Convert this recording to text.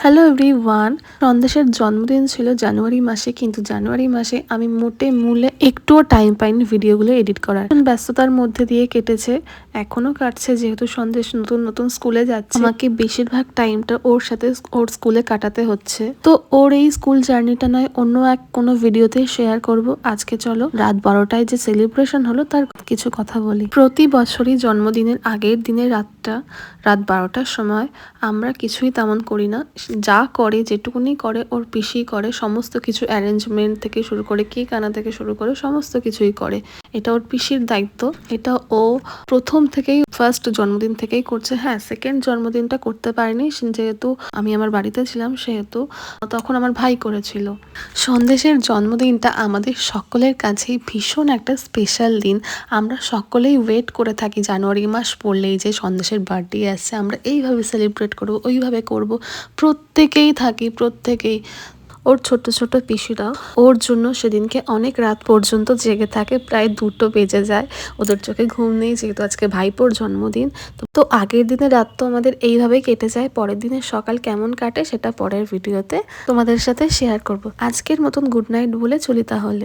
Hello everyone. সন্দেশের জন্মদিন ছিল জানুয়ারি মাসে, কিন্তু জানুয়ারি মাসে আমি মূলে একটুও টাইম পাইনি ভিডিওগুলো এডিট করার। ব্যস্ততার মধ্যে দিয়ে কেটেছে, এখনো কাটছে, যেহেতু সন্দেশ নতুন নতুন স্কুলে যাচ্ছে। আমাকে বেশিরভাগ টাইমটা ওর সাথে ওর স্কুলে কাটাতে হচ্ছে। তো ওর এই স্কুল জার্নিটা নয় অন্য কোনো ভিডিওতে শেয়ার করব। আজকে চলো রাত 12টায় যে সেলিব্রেশন হলো তার কিছু কথা বলি। প্রতি বছরই জন্মদিনের আগের দিনের রাত 12টার সময় আমরা কিছুই তেমন করি না। যা করে, যেটুকুনি করে ওর পিসি করে, সমস্ত কিছু অ্যারেঞ্জমেন্ট থেকে শুরু করে কেক আনা থেকে শুরু করে সমস্ত কিছুই করে। এটা ওর পিসির দায়িত্ব। এটা ও প্রথম থেকেই, ফার্স্ট জন্মদিন থেকেই করছে। হ্যাঁ, সেকেন্ড জন্মদিনটা করতে পারিনি, যেহেতু আমি আমার বাড়িতে ছিলাম, সেহেতু তখন আমার ভাই করেছিল। সন্দেশের জন্মদিনটা আমাদের সকলের কাছেই ভীষণ একটা স্পেশাল দিন। আমরা সকলেই ওয়েট করে থাকি জানুয়ারি মাস পড়লেই যে সন্দেশের বার্থডে আসছে, আমরা এইভাবে সেলিব্রেট করবো, ওইভাবে করব। প্রত্যেকেই থাকি, প্রত্যেকেই। ওর ছোট ছোট পিসিরা ওর জন্য সেদিনকে অনেক রাত পর্যন্ত জেগে থাকে, প্রায় 2টো বেজে যায়। ওদের চোখে ঘুম নেই, যেহেতু আজকে ভাইপোর জন্মদিন। তো আগের দিনের রাত তো আমাদের এইভাবেই কেটে যায়। পরের দিনের সকাল কেমন কাটে সেটা পরের ভিডিওতে তোমাদের সাথে শেয়ার করব। আজকের মতন গুড নাইট বলে চলি তাহলে।